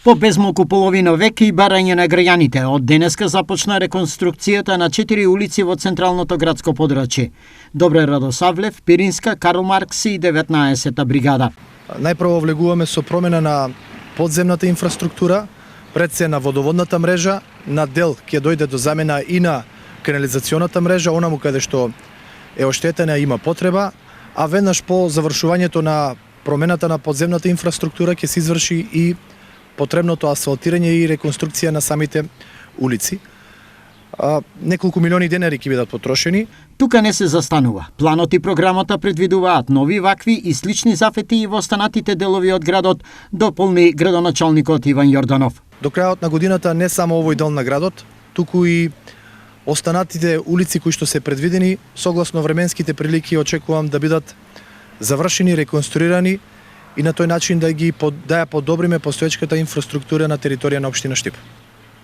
По безмалку половина век и барање на граѓаните, од денеска започна реконструкцијата на 4 улици во централното градско подрачје. Добре Радосавлев, Пиринска, Карл Маркс и 19-та бригада. Најпрво влегуваме со промена на подземната инфраструктура, пред се на водоводната мрежа, на дел ќе дојде до замена и на канализационата мрежа, онаму каде што е оштетена има потреба, а веднаш по завршувањето на промената на подземната инфраструктура ќе се изврши и потребното асфалтирање и реконструкција на самите улици. Неколку милиони денари ќе бидат потрошени. Тука не се застанува. Планот и програмата предвидуваат нови вакви и слични зафети и во останатите делови од градот, дополни градоначалникот Иван Јорданов. До крајот на годината не само овој дел на градот, туку и останатите улици кои што се предвидени, согласно временските прилики очекувам да бидат завршени, реконструирани и на тој начин да ја подобриме постоечката инфраструктура на територија на општина Штип.